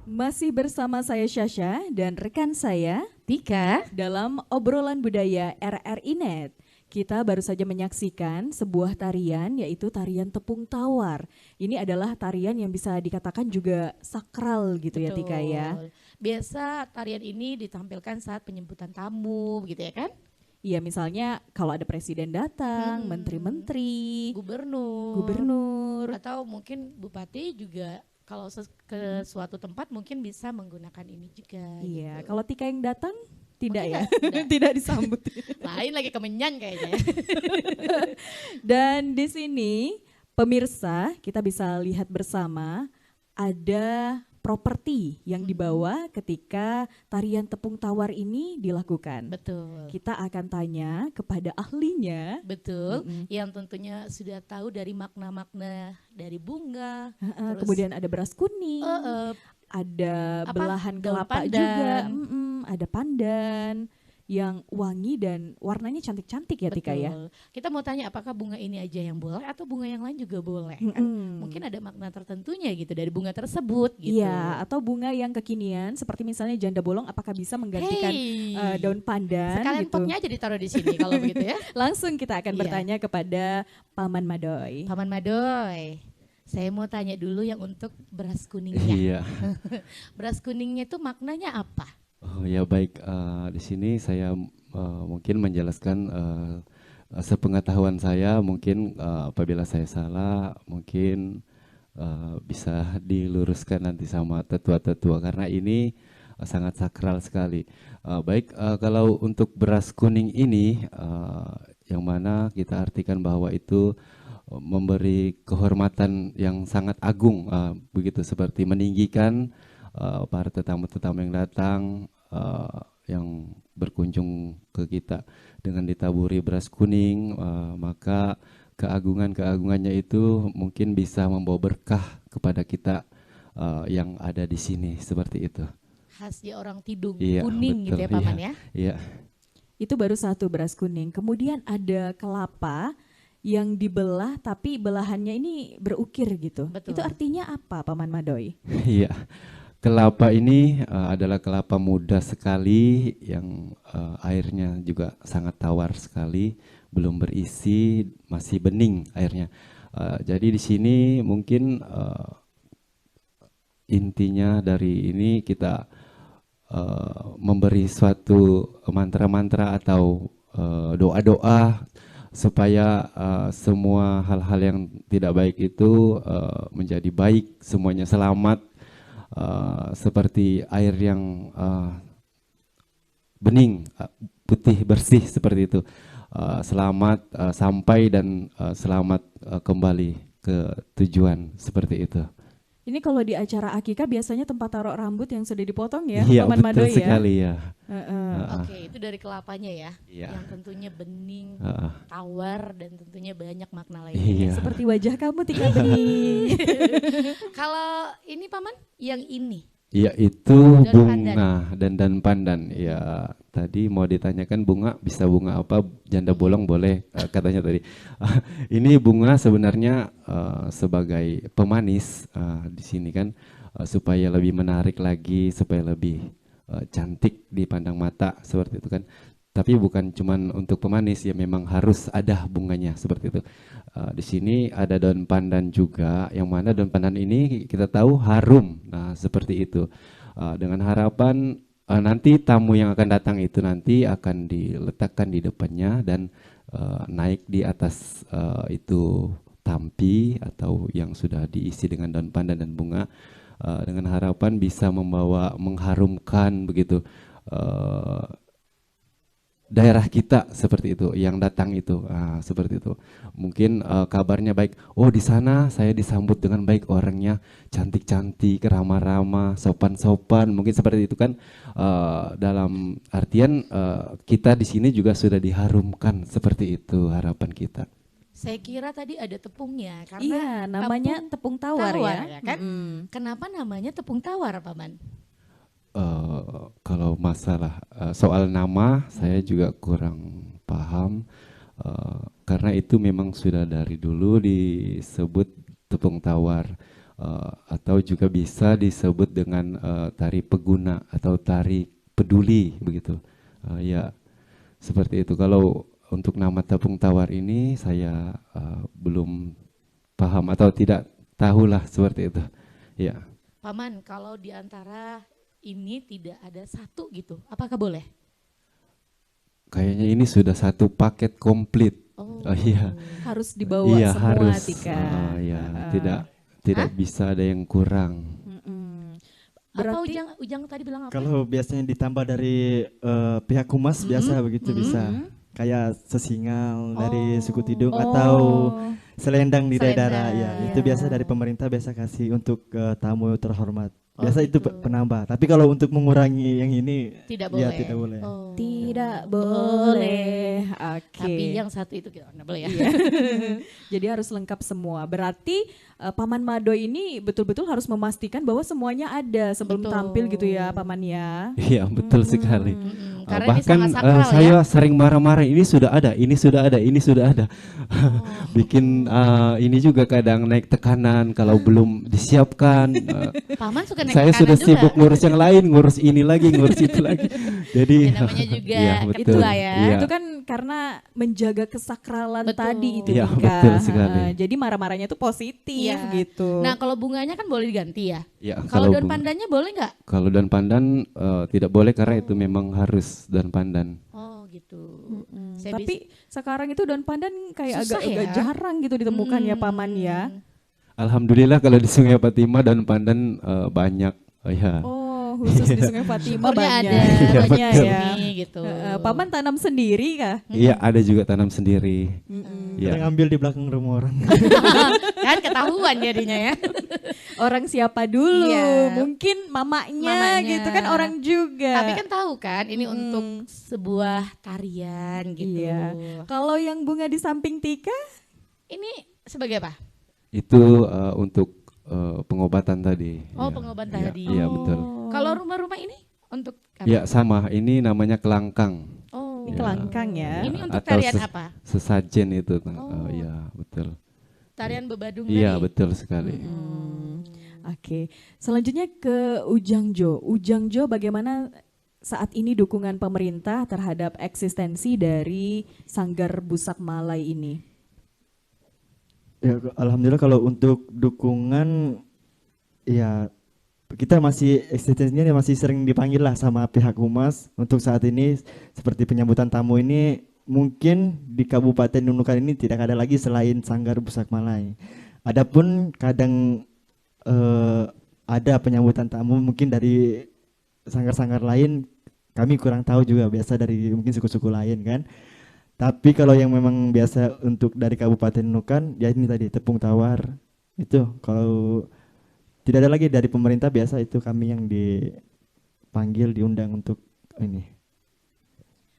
A: Masih bersama saya Syasha dan rekan saya
B: Tika.
A: dalam obrolan budaya RRI Net. Kita baru saja menyaksikan sebuah tarian yaitu tarian tepung tawar. Ini adalah tarian yang bisa dikatakan juga sakral gitu ya Tika ya.
B: Betul. Biasa tarian ini ditampilkan saat penyambutan tamu gitu ya kan?
A: Iya misalnya kalau ada presiden datang, menteri-menteri, gubernur.
B: Atau mungkin bupati juga kalau ke suatu tempat mungkin bisa menggunakan ini juga.
A: Iya,
B: gitu.
A: kalau Tika yang datang tidak
B: Mungkin
A: ya,
B: tidak.
A: tidak disambut.
B: Lain lagi kemenyan kayaknya.
A: Dan di sini pemirsa kita bisa lihat bersama ada properti yang dibawa ketika tarian tepung tawar ini dilakukan.
B: Betul.
A: Kita akan tanya kepada ahlinya.
B: Betul, yang tentunya sudah tahu dari makna-makna dari bunga. Terus,
A: Kemudian ada beras kuning, ada
B: Apa?
A: belahan
B: Daun
A: kelapa
B: pandan.
A: juga, ada pandan yang wangi dan warnanya cantik-cantik ya Tika ya.
B: betul. Kita mau tanya apakah bunga ini aja yang boleh atau bunga yang lain juga boleh? Kan? Mungkin ada makna tertentunya gitu dari bunga tersebut gitu.
A: Iya, atau bunga yang kekinian seperti misalnya janda bolong apakah bisa menggantikan
B: Hey,
A: daun pandan
B: sekalian
A: gitu.
B: potnya aja ditaruh di sini kalau begitu ya.
A: Langsung kita akan
B: Iya.
A: bertanya kepada Paman Madoy.
B: Paman Madoy, saya mau tanya dulu yang untuk beras kuningnya.
C: Iya.
B: Beras kuningnya itu maknanya apa?
C: Oh ya baik, di sini saya mungkin menjelaskan sepengetahuan saya, mungkin apabila saya salah mungkin bisa diluruskan nanti sama tetua-tetua karena ini sangat sakral sekali. Baik, kalau untuk beras kuning ini yang mana kita artikan bahwa itu memberi kehormatan yang sangat agung, begitu seperti meninggikan para tetamu-tetamu yang datang yang berkunjung ke kita dengan ditaburi beras kuning, maka keagungannya itu mungkin bisa membawa berkah kepada kita yang ada di sini seperti itu.
B: Khasnya orang Tidung,
C: Iya,
B: kuning gitu ya
C: betul,
B: Paman
C: iya.
B: ya.
C: Iya.
A: Itu baru satu beras kuning. Kemudian ada kelapa yang dibelah tapi belahannya ini berukir gitu.
B: Betul.
A: Itu artinya apa Paman Madoy?
C: Iya. Kelapa ini adalah kelapa muda sekali yang airnya juga sangat tawar sekali, belum berisi, masih bening airnya. Jadi di sini mungkin intinya dari ini kita memberi suatu mantra-mantra atau doa-doa supaya semua hal-hal yang tidak baik itu menjadi baik, semuanya selamat. Seperti air yang bening, putih, bersih seperti itu. Selamat sampai dan selamat kembali ke tujuan seperti itu.
A: Ini kalau di acara akikah biasanya tempat taruh rambut yang sudah dipotong ya,
C: Iya,
A: Paman
C: betul
A: Madoy ya.
C: sekali ya.
B: Oke, itu dari kelapanya ya.
C: Iya.
B: Yang tentunya bening, tawar dan tentunya banyak makna lainnya.
C: Iya.
A: Seperti wajah kamu Tika bening.
B: Kalau ini Paman, yang ini.
C: Ya itu
B: Daun
C: bunga dan pandan. Ya tadi mau ditanyakan bunga, bisa bunga apa? Janda bolong boleh katanya tadi. Ini bunga sebenarnya sebagai pemanis di sini kan supaya lebih menarik lagi, supaya lebih cantik dipandang mata seperti itu kan. Tapi bukan cuman untuk pemanis ya, memang harus ada bunganya seperti itu. Di sini ada daun pandan juga, yang mana daun pandan ini kita tahu harum. Nah seperti itu. Dengan harapan nanti tamu yang akan datang itu nanti akan diletakkan di depannya dan naik di atas itu tampi atau yang sudah diisi dengan daun pandan dan bunga, dengan harapan bisa mengharumkan begitu daerah kita seperti itu, yang datang itu seperti itu. Mungkin kabarnya baik. Oh di sana saya disambut dengan baik, orangnya cantik-cantik, ramah-ramah, sopan-sopan. Mungkin seperti itu kan. Dalam artian kita di sini juga sudah diharumkan seperti itu harapan kita.
B: Saya kira tadi ada tepungnya karena
A: Iya, namanya tepung tawar ya.
B: kan? Kenapa namanya tepung tawar, Paman?
C: Kalau masalah soal nama saya juga kurang paham, karena itu memang sudah dari dulu disebut tepung tawar, atau juga bisa disebut dengan tari peguna atau tari peduli begitu. Ya seperti itu. Kalau untuk nama tepung tawar ini saya belum paham atau tidak tahulah seperti itu. Ya.
B: Paman, kalau di antara ini tidak ada satu gitu, apakah boleh?
C: Kayaknya ini sudah satu paket komplit.
B: Oh,
C: Iya.
A: Harus dibawa
C: Iya
A: semua
C: harus.
A: Tika.
C: Ya, tidak bisa ada yang kurang.
B: Apa
A: Berarti
B: Ujang tadi bilang apa?
D: Kalau biasanya ditambah dari pihak humas biasa begitu bisa. Kayak sesingal dari suku Tidung atau selendang di daerah ya. Itu biasa dari pemerintah biasa kasih untuk tamu terhormat. Biasa itu penambah. Tapi kalau untuk mengurangi yang ini
B: Tidak
D: ya
B: boleh.
D: tidak boleh.
B: Oh.
A: tidak boleh. Oke.
B: Tapi yang satu itu kita nggak boleh ya.
A: Iya. Jadi harus lengkap semua. Berarti Paman Mado ini betul-betul harus memastikan bahwa semuanya ada sebelum
B: Betul.
A: tampil gitu ya, Paman ya.
C: Iya betul sekali.
B: Karena ini
C: Bahkan
B: sangat sakral
C: saya
B: ya.
C: sering marah-marah, ini sudah ada, ini sudah ada, ini sudah ada. Bikin ini juga kadang naik tekanan kalau belum disiapkan.
B: Paman suka naik
C: Saya
B: tekanan
C: sudah
B: juga.
C: sibuk ngurus yang lain, ngurus ini lagi, ngurus itu lagi. Jadi
B: Ya, namanya juga
C: iya, betul.
B: ketua ya.
C: Iya.
A: Itu kan karena menjaga kesakralan
B: Betul.
A: tadi itu
C: Iya,
A: Tika.
C: betul sekali.
A: Jadi marah-marahnya tuh positif
B: Iya.
A: gitu.
B: Nah kalau bunganya kan boleh diganti ya.
C: Ya,
B: Kalau daun
C: bu-
B: pandannya boleh nggak?
C: kalau dan pandan tidak boleh karena itu memang harus dan pandan.
B: Oh gitu.
A: Mm.
B: Saya
A: Tapi sekarang itu daun pandan kayak
B: Susah
A: agak
B: ya?
A: jarang gitu ditemukan ya Paman ya.
C: Alhamdulillah kalau di Sungai Fatima daun pandan banyak. Ya.
A: Oh, khusus di Sungai Fatima
B: Syukurnya
A: banyak.
B: ada
C: Iya,
B: banyak
C: betul.
B: ya gitu.
A: Paman tanam sendiri kah?
C: Iya, ada juga tanam sendiri.
D: Kita
C: Iya.
D: ngambil di belakang rumah orang.
B: Kan ketahuan jadinya ya.
A: Orang siapa dulu?
B: Iya.
A: Mungkin mamanya,
B: Mamanya.
A: gitu kan orang juga.
B: Tapi kan tahu kan ini untuk sebuah tarian gitu.
A: Iya. Kalau yang bunga di samping Tika,
B: Ini sebagai apa?
C: Itu untuk pengobatan tadi.
B: Oh,
C: Iya,
B: pengobatan
C: iya,
B: tadi.
C: Iya, betul.
B: Kalau rumah-rumah ini untuk apa?
C: Ya, sama. Ini namanya kelangkang.
B: Oh.
A: ini kelangkang ya.
B: Ini untuk
C: Atau
B: tarian apa?
C: Sesajen itu.
B: Oh.
C: Iya, betul.
B: Tarian bebadung
C: Iya,
B: tadi.
C: betul sekali.
A: Oke, selanjutnya ke Ujang Jo. Ujang Jo, bagaimana saat ini dukungan pemerintah terhadap eksistensi dari Sanggar Busak Malai ini?
D: Ya, alhamdulillah kalau untuk dukungan ya kita masih eksistensinya masih sering dipanggil lah sama pihak humas untuk saat ini seperti penyambutan tamu ini mungkin di Kabupaten Nunukan ini tidak ada lagi selain Sanggar Busak Malai. Adapun kadang ada penyambutan tamu mungkin dari sanggar-sanggar lain kami kurang tahu juga biasa dari mungkin suku-suku lain kan. Tapi kalau yang memang biasa untuk dari Kabupaten Nunukan, ya ini tadi tepung tawar. Itu kalau tidak ada lagi dari pemerintah biasa itu kami yang dipanggil diundang untuk ini.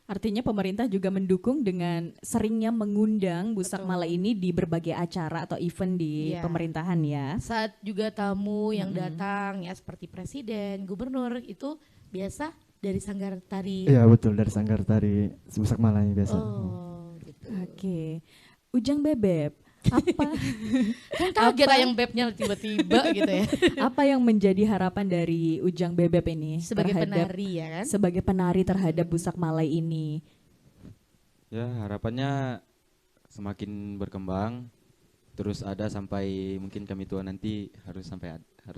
A: Artinya pemerintah juga mendukung dengan seringnya mengundang Busak Malai ini di berbagai acara atau event di
B: Iya.
A: pemerintahan ya.
B: Saat juga tamu yang datang ya seperti presiden, gubernur itu biasa dari sanggar tari.
D: Iya betul dari Sanggar Tari Busak Malai biasa.
B: Oh, gitu.
A: Oke, Ujang Bebeb, apa
B: Kan kaget yang bebnya tiba-tiba gitu ya.
A: apa yang menjadi harapan dari Ujang Bebeb ini
B: Sebagai
A: terhadap-
B: penari ya kan.
A: sebagai penari terhadap Busak Malai ini?
E: Ya, harapannya semakin berkembang, terus ada sampai mungkin kami tua nanti harus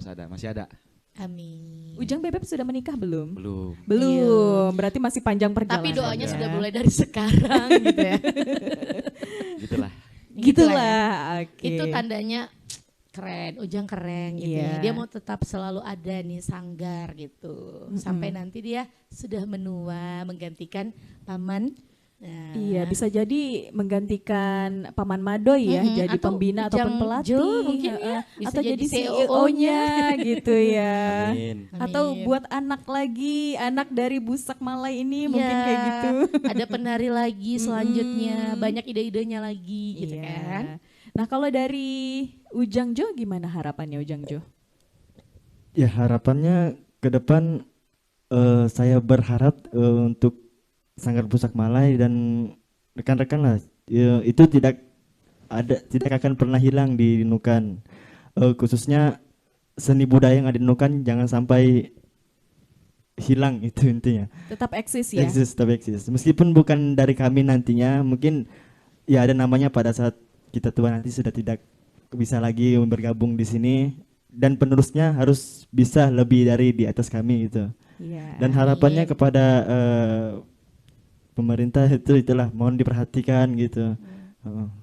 E: ada, masih ada.
B: Amin.
A: Ujang Bebeb sudah menikah belum?
E: Belum.
A: Belum, berarti masih panjang perjalanan.
B: Tapi doanya
A: ya.
B: sudah mulai dari sekarang gitu ya.
E: Gitulah.
A: Gitulah, oke.
B: Itu tandanya keren, Ujang keren gitu ya.
A: Iya.
B: Dia mau tetap selalu ada nih sanggar gitu. Sampai nanti dia sudah menua menggantikan paman. Nah,
A: Iya, bisa jadi menggantikan Paman Madoy ya, jadi
B: atau
A: pembina
B: Ujang
A: ataupun pelatih,
B: Jo mungkin ya, bisa
A: atau jadi
B: jadi
A: CEO-nya gitu ya.
E: Amin.
A: Atau
B: Amin.
A: buat anak lagi, anak dari Busak Malai ini mungkin
B: Iya,
A: kayak gitu.
B: Ada penari lagi selanjutnya, banyak ide-idenya lagi gitu
A: Iya.
B: kan.
A: Nah, kalau dari Ujang Jo gimana harapannya Ujang Jo?
D: Ya harapannya ke depan saya berharap untuk Sanggar Busak Malai dan rekan-rekan lah itu tidak akan pernah hilang di Nunukan. Khususnya seni budaya yang ada di Nunukan jangan sampai hilang itu intinya.
A: Tetap eksis ya.
D: Eksis, tetap eksis. Meskipun bukan dari kami nantinya, mungkin ya ada namanya pada saat kita tua nanti sudah tidak bisa lagi bergabung di sini dan penerusnya harus bisa lebih dari di atas kami gitu.
A: Iya.
D: Dan harapannya kepada pemerintah itulah mohon diperhatikan gitu.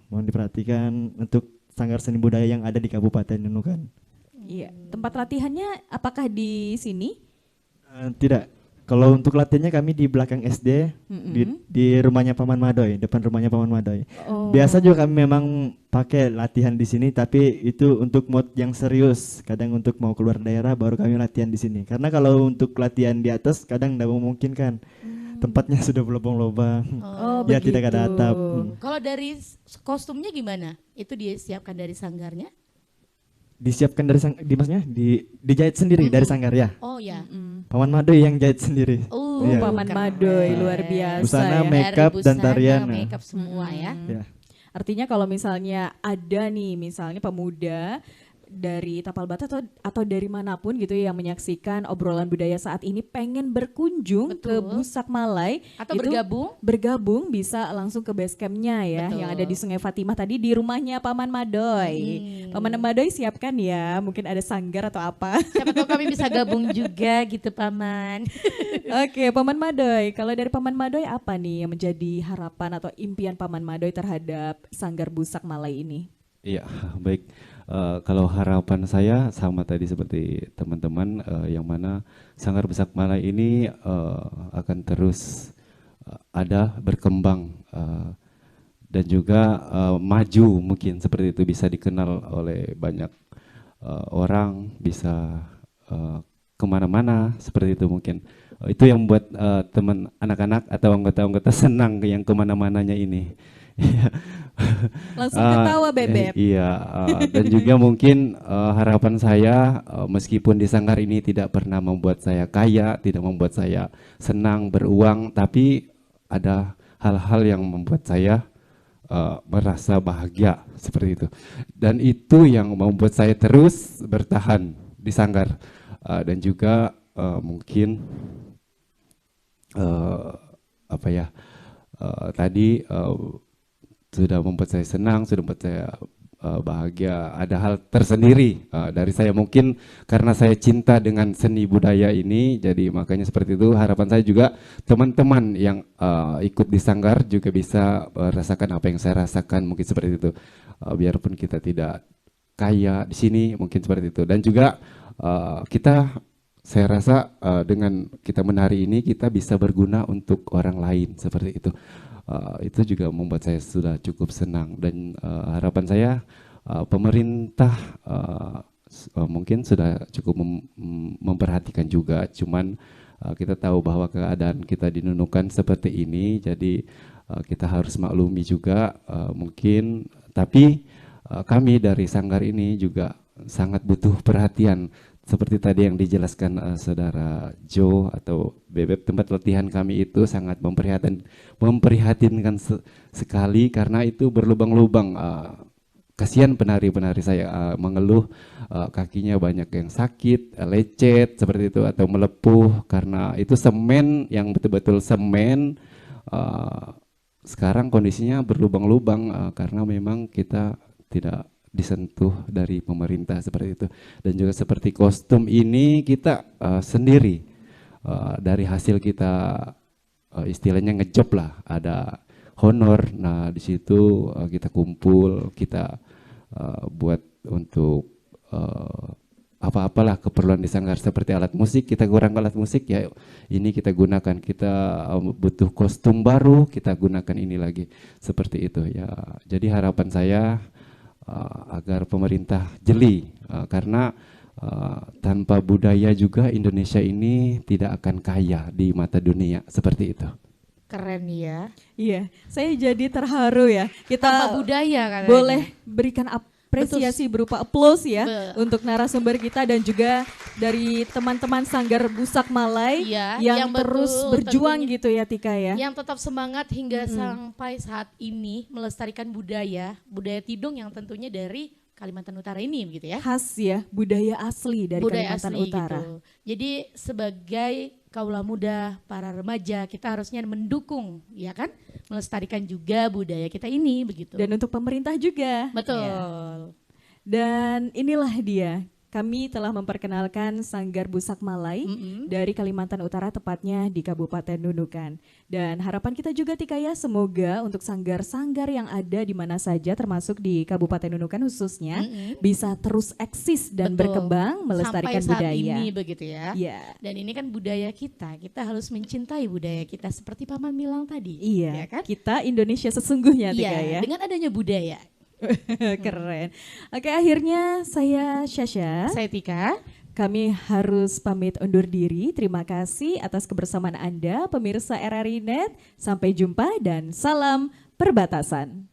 D: Mohon diperhatikan untuk Sanggar Seni Budaya yang ada di Kabupaten Nunukan.
A: Iya. Tempat latihannya apakah di sini?
D: Tidak. Kalau untuk latihannya kami di belakang SD, di rumahnya Paman Madoy, depan rumahnya Paman Madoy.
A: Oh.
D: Biasa juga kami memang pakai latihan di sini, tapi itu untuk mode yang serius. Kadang untuk mau keluar daerah baru kami latihan di sini. Karena kalau untuk latihan di atas kadang tidak memungkinkan. Tempatnya sudah berlubang-lubang.
A: Oh,
D: Ya
A: begitu.
D: tidak ada atap.
B: Kalau dari kostumnya gimana? Itu disiapkan dari sanggarnya?
D: Disiapkan dari maksudnya dijahit sendiri dari sanggar ya.
B: Oh ya.
D: Paman Madoy yang jahit sendiri. Iya.
A: Paman Madoy luar biasa
D: Busana,
A: ya.
D: makeup dan tarian.
B: Makeup semua ya.
D: Ya.
A: Artinya kalau misalnya ada nih misalnya pemuda dari Tapal Batas atau dari manapun gitu ya yang menyaksikan obrolan budaya saat ini pengen berkunjung ke Busak Malay
B: Atau
A: itu bergabung bisa langsung ke base campnya ya.
B: Betul.
A: Yang ada di Sungai Fatimah tadi di rumahnya Paman Madoy. Paman Madoy siapkan ya mungkin ada sanggar atau apa.
B: Siapa tahu kami bisa gabung juga gitu Paman.
A: Oke, Paman Madoy. Kalau dari Paman Madoy apa nih yang menjadi harapan atau impian Paman Madoy terhadap Sanggar Busak Malay ini?
C: Iya, baik. Kalau harapan saya sama tadi seperti teman-teman yang mana Sanggar Busak Malay ini akan terus ada berkembang dan juga maju mungkin seperti itu, bisa dikenal oleh banyak orang, bisa kemana-mana seperti itu mungkin. Itu yang membuat teman anak-anak atau anggota-anggota senang yang kemana-mananya ini.
A: Langsung ketawa Bebek.
C: Iya, dan juga mungkin harapan saya meskipun di sanggar ini tidak pernah membuat saya kaya, tidak membuat saya senang beruang, tapi ada hal-hal yang membuat saya merasa bahagia seperti itu. Dan itu yang membuat saya terus bertahan di sanggar dan juga mungkin tadi sudah membuat saya senang, sudah membuat saya bahagia. Ada hal tersendiri dari saya mungkin karena saya cinta dengan seni budaya ini, jadi makanya seperti itu. Harapan saya juga teman-teman yang ikut di sanggar juga bisa merasakan apa yang saya rasakan, mungkin seperti itu. Biarpun kita tidak kaya di sini, mungkin seperti itu. Dan juga saya rasa dengan kita menari ini kita bisa berguna untuk orang lain seperti itu. Itu juga membuat saya sudah cukup senang dan harapan saya pemerintah mungkin sudah cukup memperhatikan juga, cuman kita tahu bahwa keadaan kita di Nunukan seperti ini, jadi kita harus maklumi juga mungkin, tapi kami dari sanggar ini juga sangat butuh perhatian. Seperti tadi yang dijelaskan saudara Joe atau Bebek, tempat latihan kami itu sangat memprihatinkan sekali karena itu berlubang-lubang. Kasihan penari-penari saya mengeluh kakinya banyak yang sakit, lecet seperti itu atau melepuh karena itu semen yang betul-betul semen. Sekarang kondisinya berlubang-lubang karena memang kita tidak disentuh dari pemerintah seperti itu. Dan juga seperti kostum ini kita sendiri dari hasil kita istilahnya ngejob lah, ada honor. Nah di situ kita kumpul, kita buat untuk apa-apalah keperluan di sanggar seperti alat musik, kita kurang alat musik ya ini kita gunakan, kita butuh kostum baru kita gunakan ini lagi seperti itu ya. Jadi harapan saya agar pemerintah jeli karena tanpa budaya juga Indonesia ini tidak akan kaya di mata dunia seperti itu.
B: Keren ya.
A: Iya, saya jadi terharu ya. Kita
B: Tanpa budaya katanya.
A: boleh berikan apresiasi berupa applause ya untuk narasumber kita dan juga dari teman-teman Sanggar Busak Malay yang terus berjuang gitu ya Tika ya.
B: Yang tetap semangat hingga sampai saat ini melestarikan budaya Tidung yang tentunya dari Kalimantan Utara ini begitu ya.
A: Khas ya, budaya asli dari
B: Budaya
A: Kalimantan
B: asli
A: Utara.
B: gitu. Jadi sebagai kaula muda, para remaja, kita harusnya mendukung, ya kan, melestarikan juga budaya kita ini begitu.
A: Dan untuk pemerintah juga.
B: Betul.
A: Ya. Dan inilah dia, kami telah memperkenalkan Sanggar Busak Malai dari Kalimantan Utara, tepatnya di Kabupaten Nunukan. Dan harapan kita juga Tika ya, semoga untuk sanggar-sanggar yang ada di mana saja termasuk di Kabupaten Nunukan khususnya bisa terus eksis dan
B: Betul.
A: berkembang melestarikan
B: Sampai saat
A: budaya.
B: ini begitu ya.
A: Iya.
B: Dan ini kan budaya kita harus mencintai budaya kita seperti Paman bilang tadi.
A: Iya,
B: ya kan?
A: kita Indonesia sesungguhnya Tika
B: Iya,
A: ya.
B: dengan adanya budaya.
A: Keren. Oke, akhirnya saya Syasha.
B: Saya Tika.
A: Kami harus pamit undur diri. Terima kasih atas kebersamaan Anda, pemirsa RRI Net. Sampai jumpa dan salam perbatasan.